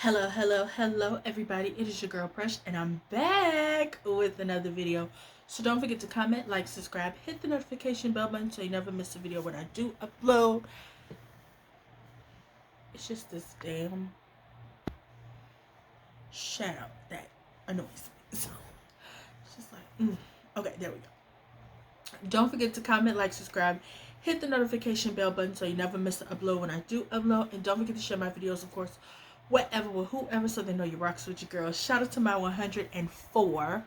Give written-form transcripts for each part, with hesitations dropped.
Hello everybody, it is your girl Presh and I'm back with another video. So don't forget to comment, like, subscribe, hit the notification bell button so you never miss a video when I do upload. It's just this damn shadow that annoys me. So it's just like, okay, there we go. Don't forget to comment, like, subscribe, hit the notification bell button so you never miss an upload when I do upload. And don't forget to share my videos, of course, whatever with whoever, so they know you rocks with your girl. Shout out to my 104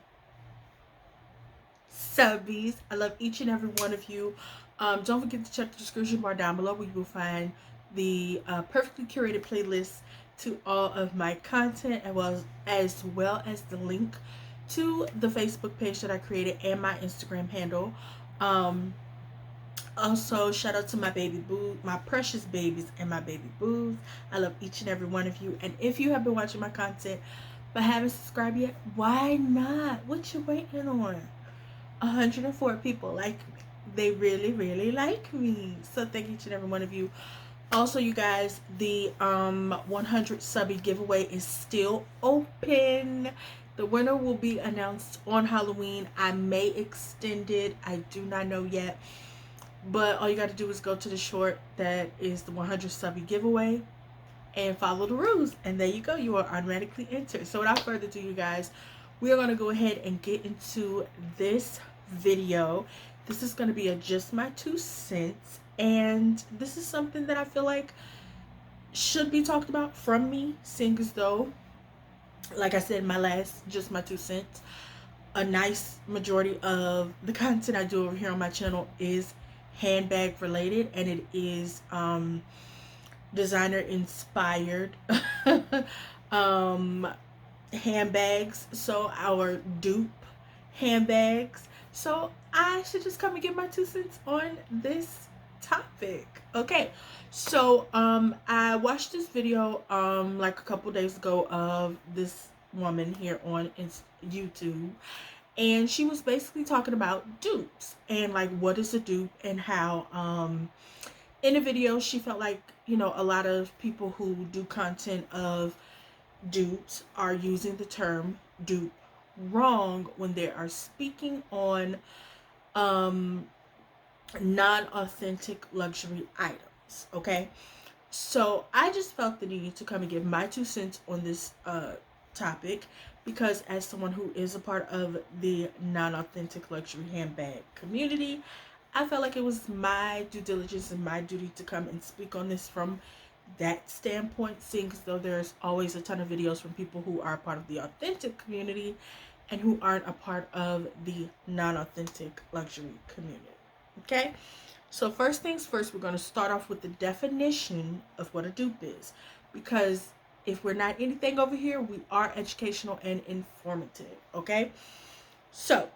subbies. I love each and every one of you. Don't forget to check the description bar down below where you will find the perfectly curated playlist to all of my content, as well as the link to the Facebook page that I created and my Instagram handle. Also, shout out to my baby boo, my precious babies and my baby boos. I love each and every one of you. And if you have been watching my content but haven't subscribed yet, why not? What you waiting on? 104 people like me. They really like me. So thank each and every one of you. Also, you guys, the 100 subby giveaway is still open. The winner will be announced on Halloween. I may extend it. I do not know yet. But all you got to do is go to the short that is the 100 subby giveaway and follow the rules. And there you go. You are automatically entered. So without further ado, you guys, we are going to go ahead and get into this video. This is going to be a just my 2 cents. And this is something that I feel like should be talked about from me, seeing as though, like I said in my last just my 2 cents, a nice majority of the content I do over here on my channel is handbag related, and it is designer inspired handbags, so our dupe handbags. So I should just come and get my 2 cents on this topic. Okay, so I watched this video like a couple days ago of this woman here on YouTube, and she was basically talking about dupes and like what is a dupe, and how in a video she felt like, you know, a lot of people who do content of dupes are using the term dupe wrong when they are speaking on non-authentic luxury items. Okay, so I just felt the need to come and give my 2 cents on this topic, because as someone who is a part of the non-authentic luxury handbag community, I felt like it was my due diligence and my duty to come and speak on this from that standpoint, seeing as though there's always a ton of videos from people who are part of the authentic community and who aren't a part of the non-authentic luxury community. Okay, so first things first, we're going to start off with the definition of what a dupe is, because if we're not anything over here, we are educational and informative. Okay, so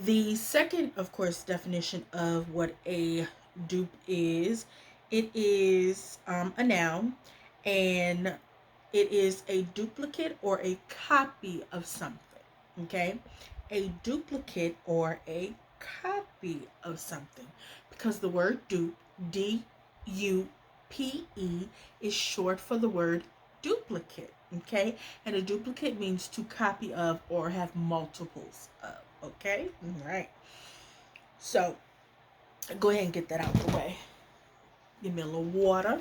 the second, of course, definition of what a dupe is, it is a noun, and it is a duplicate or a copy of something. Okay, a duplicate or a copy of something, because the word dupe, D-U-P-E, is short for the word duplicate. Okay, and a duplicate means to copy of or have multiples of. Okay, all right, so go ahead and get that out the way. Give me a little water.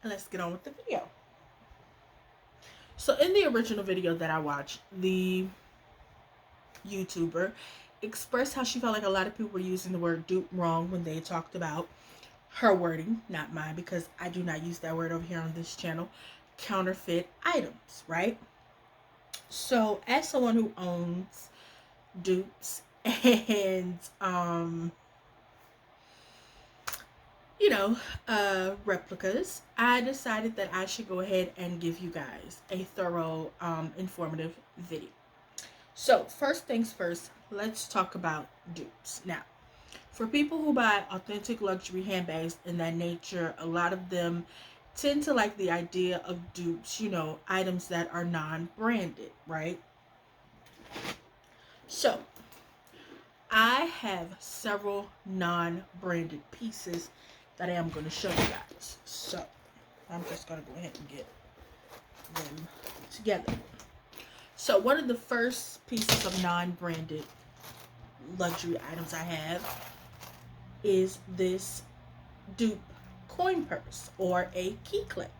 And let's get on with the video. So in the original video that I watched, the YouTuber expressed how she felt like a lot of people were using the word dupe wrong when they talked about her wording, not mine, because I do not use that word over here on this channel, counterfeit items, right? So as someone who owns dupes and you know, replicas, I decided that I should go ahead and give you guys a thorough informative video. So first things first, let's talk about dupes. Now, for people who buy authentic luxury handbags in that nature, a lot of them tend to like the idea of dupes, you know, items that are non-branded, right? So I have several non-branded pieces that I am going to show you guys. So I'm just going to go ahead and get them together. So one of the first pieces of non-branded luxury items I have is this Dupe coin purse or a key clip.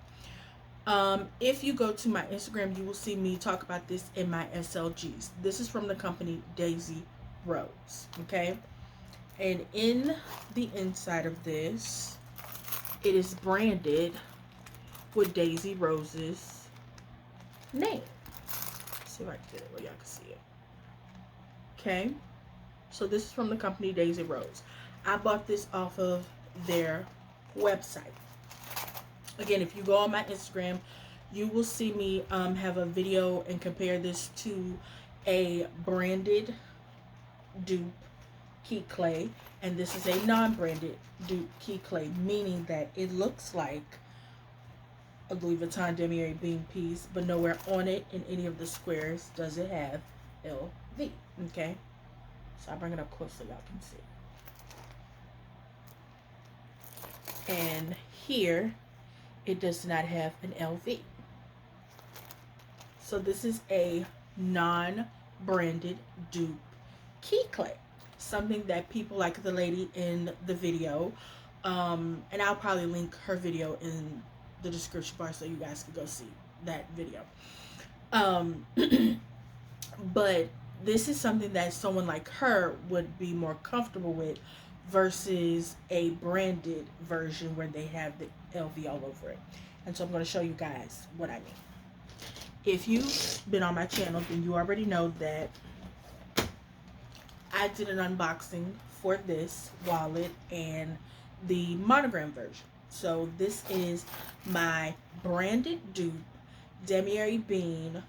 If you go to my Instagram, you will see me talk about this in my SLGs. This is from the company Daisy Rose, okay? And in the inside of this, it is branded with Daisy Rose's name. Let's see if I can get it where y'all can see it. Okay, so this is from the company Daisy Rose. I bought this off of their website. Again, if you go on my Instagram, you will see me have a video and compare this to a branded dupe key clay, and this is a non-branded dupe key clay, meaning that it looks like a Louis Vuitton Demier bean piece, but nowhere on it in any of the squares does it have LV. Okay, so I'll bring it up close so y'all can see. And here it does not have an LV. So this is a non-branded dupe key clay, something that people like the lady in the video, and I'll probably link her video in the description bar so you guys can go see that video. But this is something that someone like her would be more comfortable with versus a branded version where they have the LV all over it. And so I'm going to show you guys what I mean. If you've been on my channel, then you already know that I did an unboxing for this wallet and the monogram version. So this is my branded dupe Demier Bean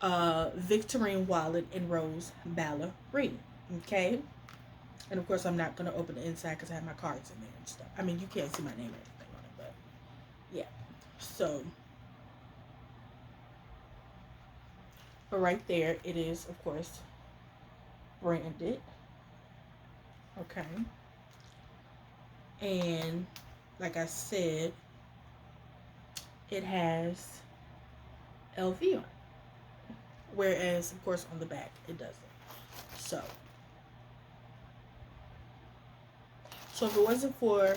Victorine wallet in rose ballerine. Okay, and of course I'm not going to open the inside because I have my cards in there and stuff. I mean, you can't see my name or anything on it, but yeah. So but right there it is, of course, branded. Okay, and like I said, it has LV on it, whereas of course on the back it doesn't. So if it wasn't for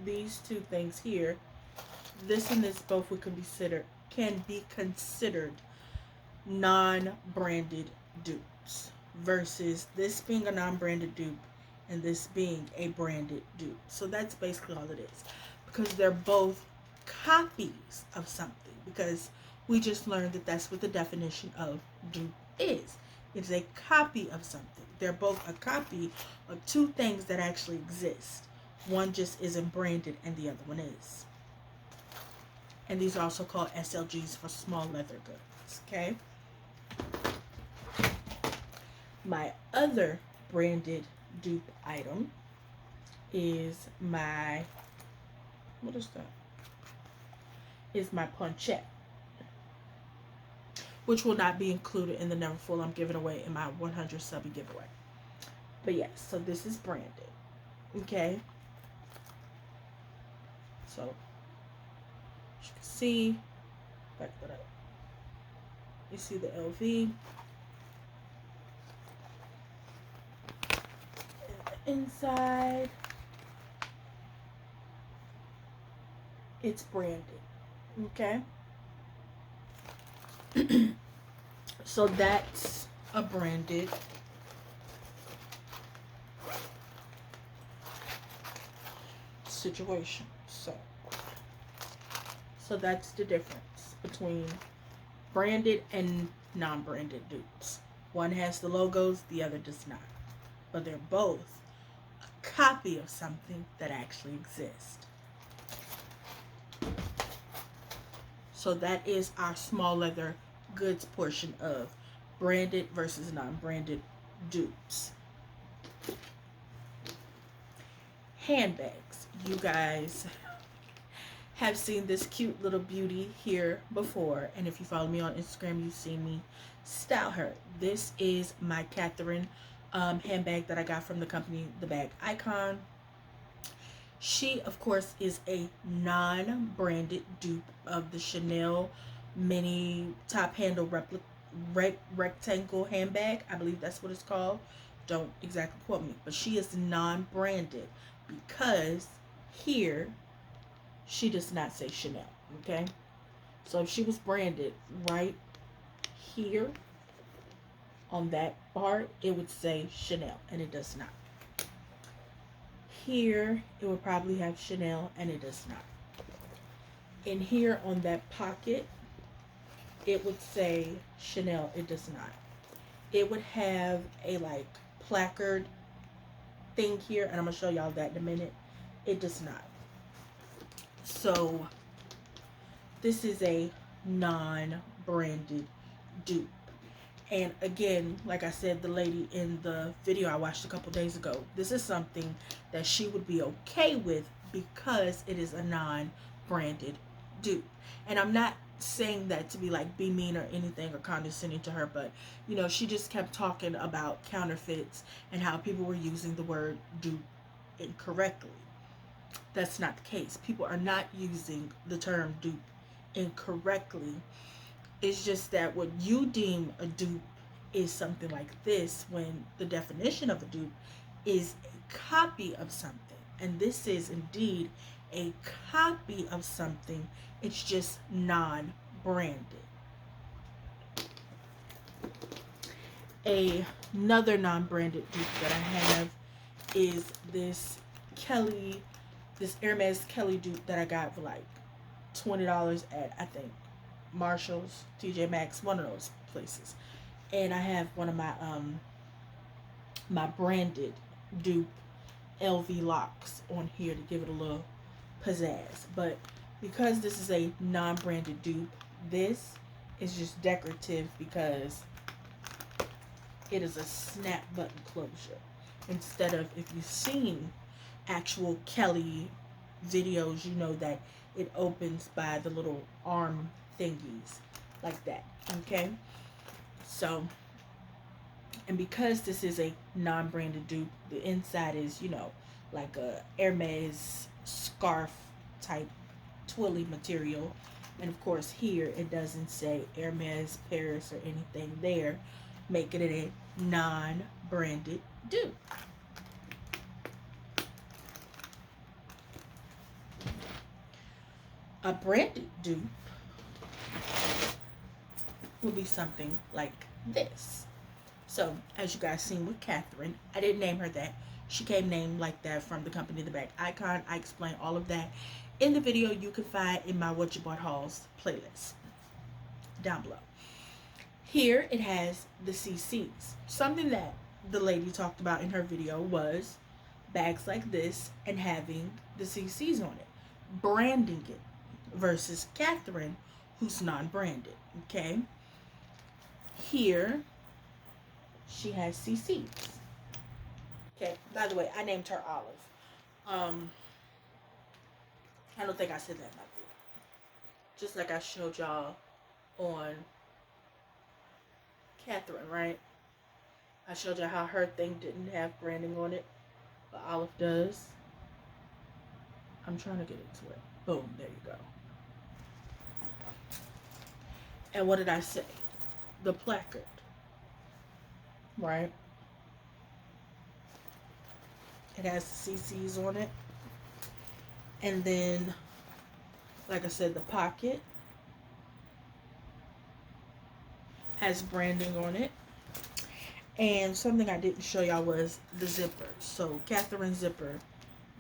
these two things here, this and this both would can be considered non-branded dupes, versus this being a non-branded dupe and this being a branded dupe. So that's basically all it is, because they're both copies of something, because we just learned that that's what the definition of dupe is. It's a copy of something. They're both a copy of two things that actually exist. One just isn't branded and the other one is. And these are also called SLGs for small leather goods. Okay. My other branded dupe item is my, what is that? Is my ponchette, which will not be included in the Never Full I'm giving away in my 100 subby giveaway. But yes, so this is branded. Okay. So as you can see, back that up. You see the LV. And the inside, it's branded. Okay. So that's a branded situation. So that's the difference between branded and non-branded dupes. One has the logos, the other does not. But they're both a copy of something that actually exists. So that is our small leather goods portion of branded versus non-branded dupes. Handbags. You guys have seen this cute little beauty here before, and if you follow me on Instagram, you've seen me style her. This is my Catherine handbag that I got from the company, the bag Icon. She, of course, is a non-branded dupe of the Chanel mini top handle rectangle handbag. I believe that's what it's called. Don't exactly quote me, but she is non-branded because here she does not say Chanel. Okay, so if she was branded right here on that part, it would say Chanel, and it does not. Here it would probably have Chanel, and it does not. In here on that pocket, it would say Chanel, it does not. It would have a like placard thing here, and I'm gonna show y'all that in a minute. It does not. So this is a non-branded dupe. And again, like I said, the lady in the video I watched a couple days ago, this is something that she would be okay with because it is a non-branded dupe. And I'm not saying that to be like be mean or anything or condescending to her, but you know, she just kept talking about counterfeits and how people were using the word dupe incorrectly. That's not the case. People are not using the term dupe incorrectly. It's just that what you deem a dupe is something like this, when the definition of a dupe is a copy of something. And this is indeed a copy of something. It's just non-branded. Another non-branded dupe that I have is this Hermes Kelly dupe that I got for like $20 at, I think, Marshall's, TJ Maxx, one of those places. And I have one of my my branded dupe LV locks on here to give it a little pizzazz. But because this is a non-branded dupe, this is just decorative because it is a snap button closure. Instead of, if you've seen actual Kelly videos, you know that it opens by the little arm thingies like that. Okay, so, and because this is a non-branded dupe, the inside is, you know, like a Hermes scarf type twilly material. And of course here it doesn't say Hermes Paris or anything there, making it a non-branded dupe. A branded dupe will be something like this. So as you guys seen with Catherine, I didn't name her that. She came named like that from the company The Bag Icon. I explained all of that in the video you can find in my What You Bought Hauls playlist down below. Here it has the CCs. Something that the lady talked about in her video was bags like this and having the CCs on it, branding it, versus Catherine, who's non-branded. Okay, here she has CCs. Okay, by the way, I named her Olive. I don't think I said that in my video. Just like I showed y'all on Catherine, right? I showed y'all how her thing didn't have branding on it, but Olive does. I'm trying to get into it. Boom, there you go. And what did I say? The placard, right? It has CCs on it. And then, like I said, the pocket has branding on it. And something I didn't show y'all was the zipper. So Catherine's zipper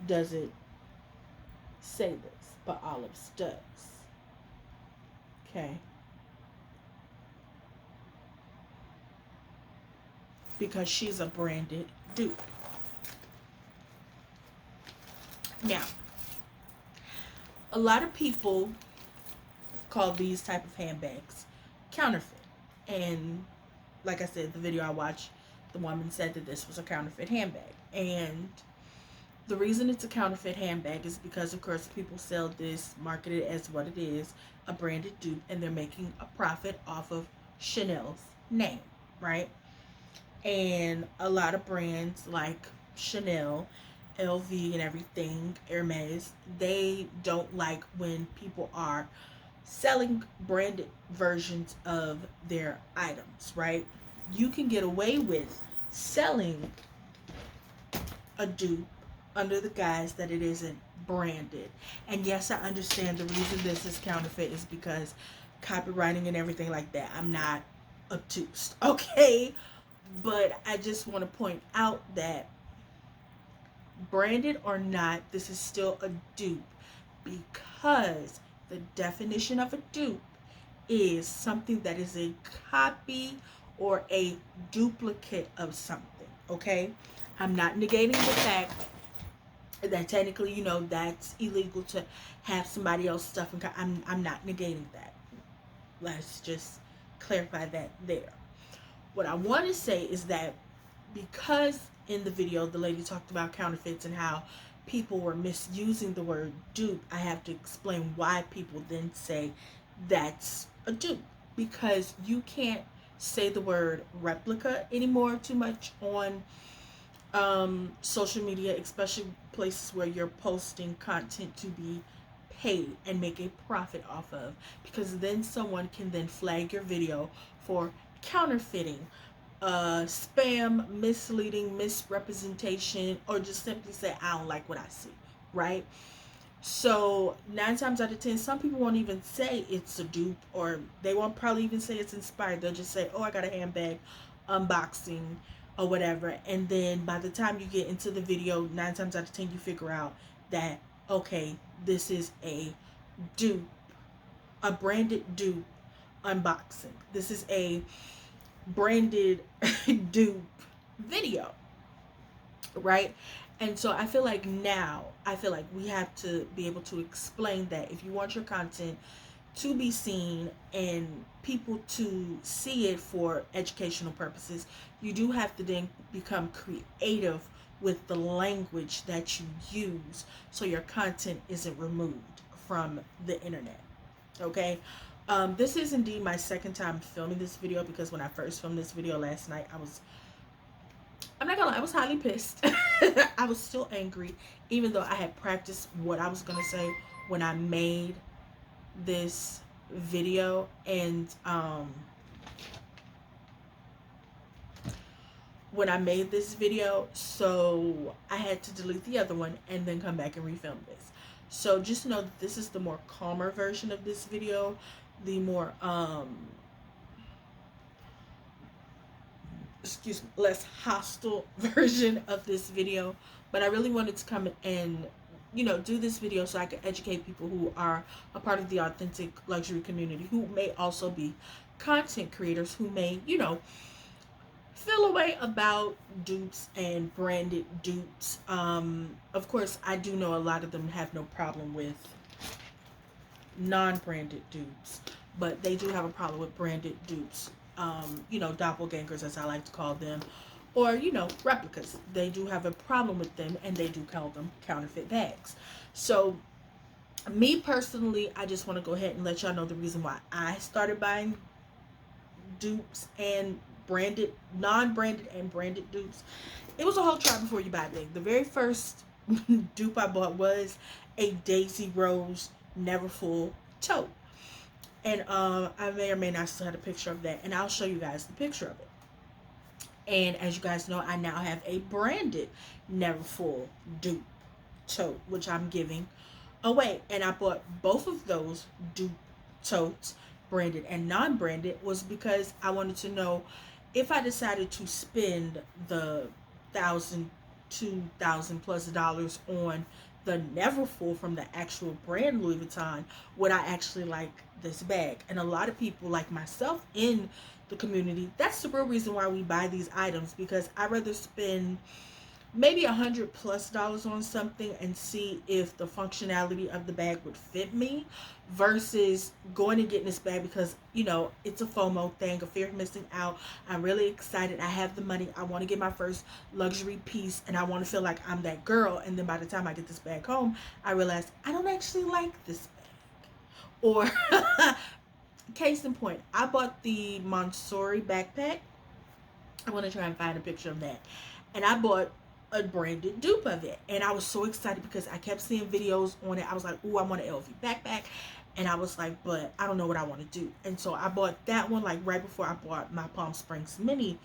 doesn't say this, but Olive's does. Okay. Because she's a branded dupe. Now, a lot of people call these type of handbags counterfeit. And like I said, the video I watched, the woman said that this was a counterfeit handbag. And the reason it's a counterfeit handbag is because, of course, people sell this, market it as what it is, a branded dupe, and they're making a profit off of Chanel's name, right? And a lot of brands like Chanel, LV, and everything, Hermes, they don't like when people are selling branded versions of their items, right? You can get away with selling a dupe under the guise that it isn't branded. And yes, I understand the reason this is counterfeit is because copywriting and everything like that. I'm not obtuse, okay? But I just want to point out that branded or not, this is still a dupe, because the definition of a dupe is something that is a copy or a duplicate of something, okay? I'm not negating the fact that technically, you know, that's illegal to have somebody else stuff. I'm not negating that. Let's just clarify that there. What I want to say is that because in the video the lady talked about counterfeits and how people were misusing the word dupe, I have to explain why people then say that's a dupe, because you can't say the word replica anymore too much on social media, especially places where you're posting content to be paid and make a profit off of, because then someone can then flag your video for counterfeiting, spam, misleading, misrepresentation, or just simply say I don't like what I see, right? So 9 times out of 10, some people won't even say it's a dupe, or they won't probably even say it's inspired. They'll just say, oh, I got a handbag unboxing or whatever. And then by the time you get into the video, 9 times out of 10, you figure out that, okay, this is a dupe, a branded dupe unboxing. This is a branded dupe video, right? And so I feel like now, we have to be able to explain that if you want your content to be seen and people to see it for educational purposes, you do have to then become creative with the language that you use so your content isn't removed from the internet. Okay? This is indeed my second time filming this video, because when I first filmed this video last night, I'm not gonna lie, I was highly pissed. I was still angry, even though I had practiced what I was gonna say when I made this video. And when I made this video, so I had to delete the other one and then come back and refilm this. So just know that this is the more calmer version of this video, the more less hostile version of this video. But I really wanted to come and, you know, do this video so I could educate people who are a part of the authentic luxury community, who may also be content creators, who may, you know, feel a way about dupes and branded dupes. Of course, I do know a lot of them have no problem with non-branded dupes, but they do have a problem with branded dupes. You know, doppelgangers, as I like to call them, or, you know, replicas. They do have a problem with them, and they do call them counterfeit bags. So me personally, I just want to go ahead and let y'all know the reason why I started buying dupes and branded, non-branded and branded dupes. It was a whole try before you buy thing. The very first dupe I bought was a Daisy Rose Neverfull tote. And I may or may not still have a picture of that, and I'll show you guys the picture of it. And as you guys know, I now have a branded Neverfull dupe tote, which I'm giving away. And I bought both of those dupe totes, branded and non-branded, was because I wanted to know if I decided to spend the $1,000-$2,000+ on the Neverfull from the actual brand Louis Vuitton, would I actually like this bag? And a lot of people like myself in the community, that's the real reason why we buy these items, because I'd rather spend maybe $100+ on something and see if the functionality of the bag would fit me, versus going and getting this bag because, you know, it's a FOMO thing, a fear of missing out. I'm really excited. I have the money. I want to get my first luxury piece, and I want to feel like I'm that girl. And then by the time I get this bag home, I realize I don't actually like this bag. Or case in point, I bought the Montsori backpack, I want to try and find a picture of that. And I bought a branded dupe of it. And I was so excited because I kept seeing videos on it. I was like, ooh, I want an LV backpack. And I was like, but I don't know what I want to do. And so I bought that one like right before I bought my Palm Springs Mini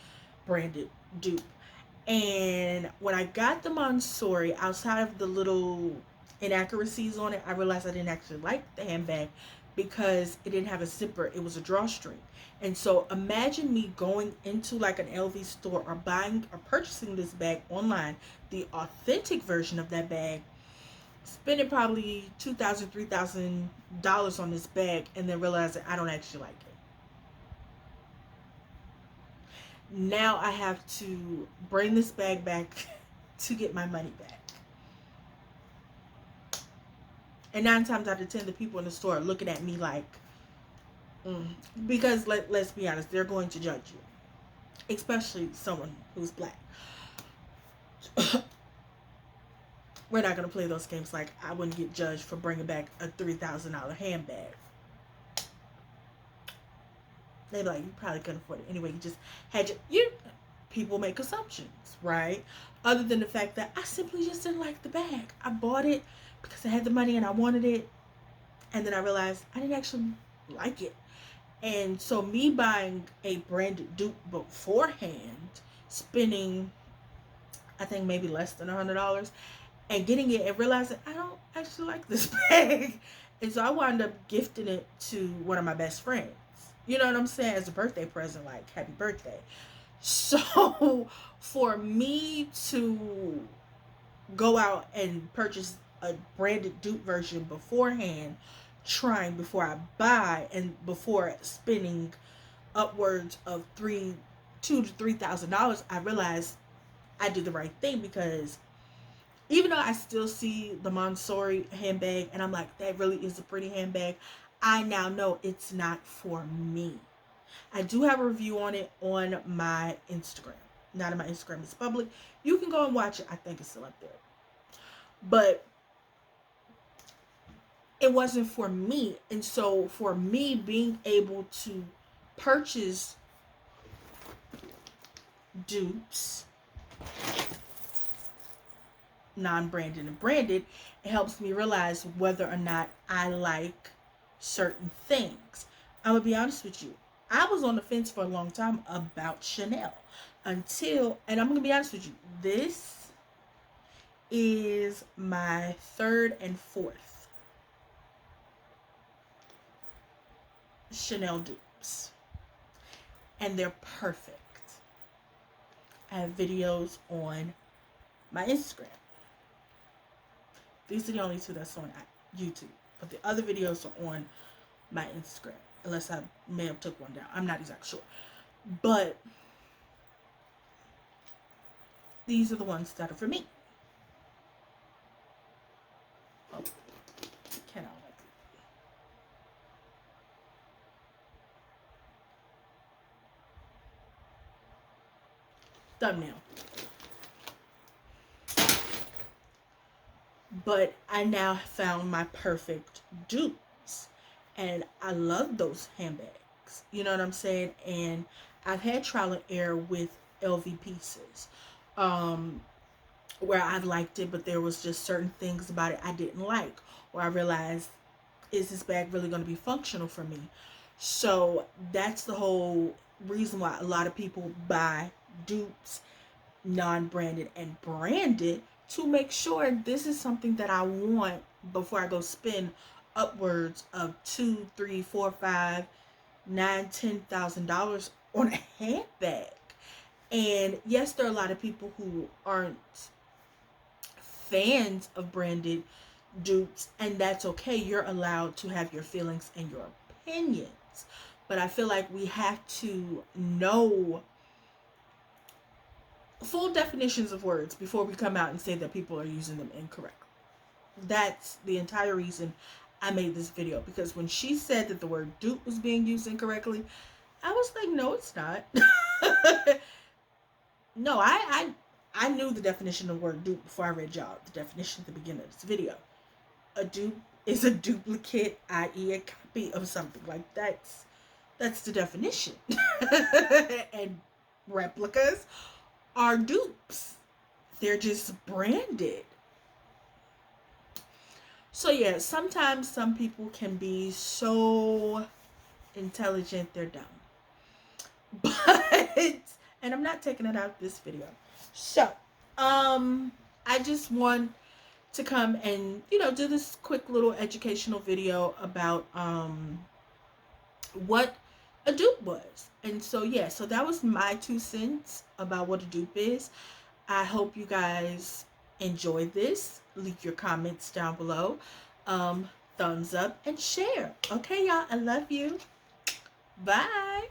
branded dupe. And when I got the Monsoori, outside of the little inaccuracies on it, I realized I didn't actually like the handbag because it didn't have a zipper. It was a drawstring. And so imagine me going into like an LV store or buying or purchasing this bag online, the authentic version of that bag, spending probably $2,000, $3,000 on this bag, and then realizing I don't actually like it. Now I have to bring this bag back to get my money back. And 9 times out of 10, the people in the store are looking at me like, because let's be honest, they're going to judge you, especially someone who's black. We're not going to play those games. Like, I wouldn't get judged for bringing back a $3,000 handbag. They'd be like, you probably couldn't afford it. Anyway, you just had you people make assumptions, right? Other than the fact that I simply just didn't like the bag. I bought it because I had the money and I wanted it. And then I realized I didn't actually like it. And so me buying a branded dupe beforehand, spending, I think maybe less than $100, and getting it and realizing I don't actually like this bag. And so I wound up gifting it to one of my best friends. You know what I'm saying? As a birthday present, like, happy birthday. So for me to go out and purchase a branded dupe version beforehand, trying before I buy, and before spending upwards of $2,000 to $3,000, I realized I did the right thing, because even though I still see the Monsoori handbag and I'm like, that really is a pretty handbag, I now know it's not for me. I do have a review on it on my Instagram. Not on my Instagram, it's public. You can go and watch it. I think it's still up there. But it wasn't for me. And so for me, being able to purchase dupes, non-branded and branded, it helps me realize whether or not I like certain things. I'm gonna be honest with you, I was on the fence for a long time about Chanel until, and I'm gonna be honest with you, this is my 3rd and 4th Chanel dupes, and they're perfect. I have videos on my Instagram. These are the only 2 that's on YouTube, but the other videos are on my Instagram, unless I may have took one down. I'm not exactly sure, but these are the ones that are for me. Oh, cannot like it. Thumbnail. But I now found my perfect dupes, and I love those handbags. You know what I'm saying? And I've had trial and error with LV pieces, where I've liked it, but there was just certain things about it I didn't like, or I realized, is this bag really going to be functional for me? So that's the whole reason why a lot of people buy dupes, non-branded and branded, to make sure this is something that I want before I go spend upwards of $2, $3, $4, $5, $9, $10,000 on a handbag. And yes, there are a lot of people who aren't fans of branded dupes, and that's okay. You're allowed to have your feelings and your opinions, but I feel like we have to know full definitions of words before we come out and say that people are using them incorrectly. That's the entire reason I made this video, because when she said that the word dupe was being used incorrectly, I was like, no, it's not. No, I knew the definition of the word dupe before I read y'all the definition at the beginning of this video. A dupe is a duplicate, i.e. a copy of something. Like, that's the definition. And replicas are dupes. They're just branded. So yeah, sometimes some people can be so intelligent they're dumb. But and I'm not taking it out this video. So, I just want to come and, do this quick little educational video about what a dupe was. And so yeah, so that was my 2 cents about what a dupe is. I hope you guys enjoyed this. Leave your comments down below. Thumbs up and share. Okay, y'all. I love you. Bye.